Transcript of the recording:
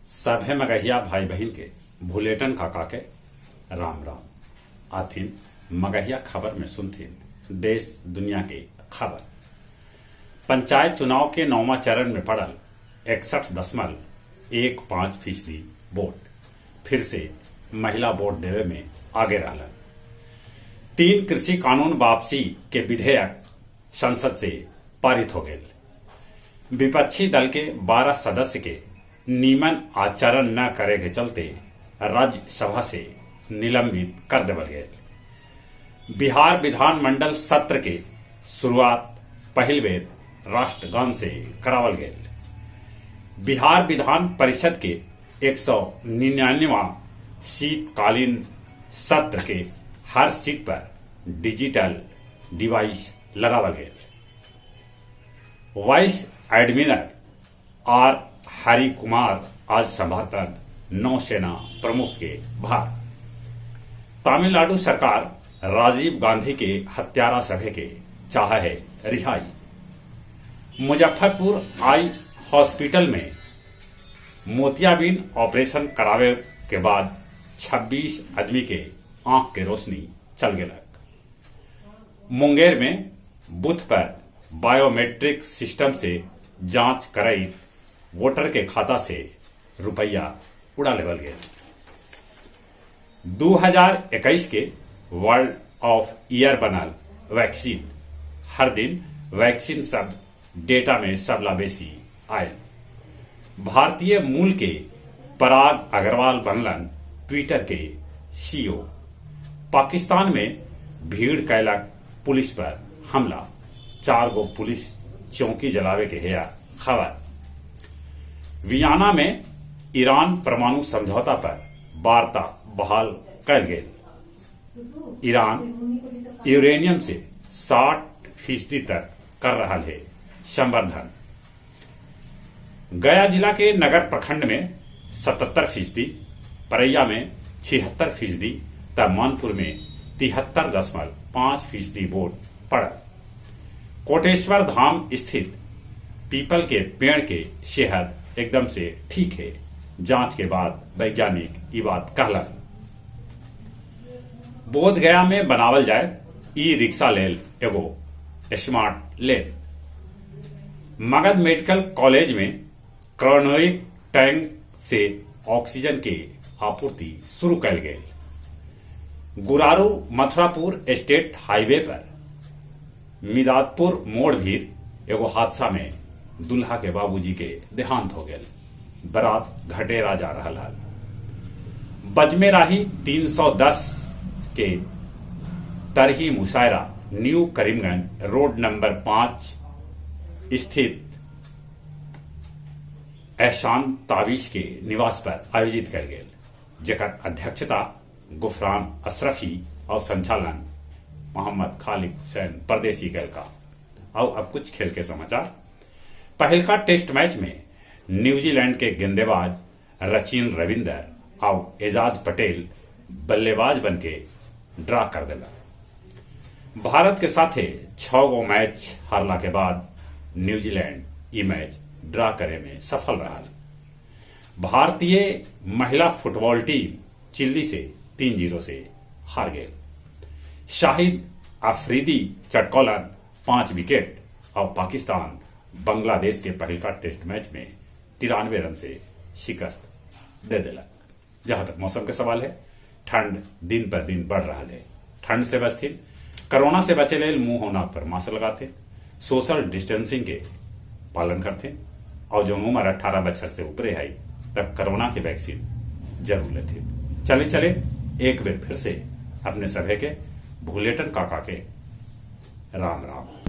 सभे मगहिया भाई बहन के भुलेटन काका के राम राम। आथिन मगहिया खबर में सुनथिन देश दुनिया के खबर। पंचायत चुनाव के 9वां चरण में पड़ल 61.15% वोट फिर से महिला वोट देवे में आगे रहलन। 3 कृषि कानून वापसी के विधेयक संसद से पारित हो गए। विपक्षी दल के 12 सदस्य के नियमन आचरण न करे के चलते राज्यसभा से निलंबित कर देवल गए। बिहार विधानमंडल सत्र के शुरुआत पहल बेर राष्ट्रगान से करावल गए। बिहार विधान परिषद के 199वां शीतकालीन सत्र के हर सीट पर डिजिटल डिवाइस लगावल गए। वाइस एडमिरल आर हरि कुमार आज संभालतन नौसेना प्रमुख के भार। तमिलनाडु सरकार राजीव गांधी के हत्यारा सभे के चाह है रिहाई। मुजफ्फरपुर आई हॉस्पिटल में मोतियाबिंद ऑपरेशन करावे के बाद 26 आदमी के आंख के रोशनी चल गए। मुंगेर में बूथ पर बायोमेट्रिक सिस्टम से जांच कराई वोटर के खाता से रुपया उड़ा लेवल गए। 2021 के वर्ल्ड ऑफ ईयर बनल वैक्सीन। हर दिन वैक्सीन शब्द डेटा में सबला बेसी आयल। भारतीय मूल के पराग अग्रवाल बनलन ट्विटर के सीईओ। पाकिस्तान में भीड़ कैलक पुलिस पर हमला। 4 गो पुलिस चौकी जलावे के हेया खबर। वियना में ईरान परमाणु समझौता पर वार्ता बहाल कर गए। ईरान यूरेनियम से 60% तक कर रहा है संवर्धन। गया जिला के नगर प्रखंड में 77%, परैया में 76%, तब मानपुर में 73.5% वोट पड़ा। कोटेश्वर धाम स्थित पीपल के पेड़ के सेहत एकदम से ठीक है। जांच के बाद वैज्ञानिक ये बात कहलन। बोध गया में बनावल जाए ई रिक्शा लेल एगो स्मार्ट लेन। मगध मेडिकल कॉलेज में क्रोनोइक टैंक से ऑक्सीजन के आपूर्ति शुरू कल गई। गुरारू मथुरापुर स्टेट हाईवे पर मिदातपुर मोड़ भीर एगो हादसा में दुल्हा के बाबूजी के देहांत हो गए। बारात घटेरा जा रहा है। बजमेराही 310 के तरही मुशायरा न्यू करीमगंज रोड नंबर 5 स्थित एहसान तावीज के निवास पर आयोजित कल गए, जेकर अध्यक्षता गुफरान अशरफी और संचालन मोहम्मद खालिद हुसैन परदेसी कल का। और अब कुछ खेल के समाचार। पहलका टेस्ट मैच में न्यूजीलैंड के गेंदबाज रचिन रविंदर और एजाज पटेल बल्लेबाज बन के ड्रा कर दिला। भारत के साथे 6 गो मैच हारला के बाद न्यूजीलैंड ये मैच ड्रा करे में सफल रहा। भारतीय महिला फुटबॉल टीम चिल्ली से 3-0 से हार गए। शाहिद अफरीदी चटकौलन 5 विकेट और पाकिस्तान बांग्लादेश के पहलका टेस्ट मैच में 93 रन से शिकस्त दे दिला। जहां तक मौसम के सवाल है, ठंड दिन पर दिन बढ़ रहा है। ठंड से बचथिन, कोरोना से बचे लेल मुंह और नाक पर मास्क लगाते, सोशल डिस्टेंसिंग के पालन करते और जो उम्र 18 बछर से ऊपरे है तब कोरोना के वैक्सीन जरूर लेते। चले एक बेर फिर से अपने सभे के भुलेटन काका के राम राम।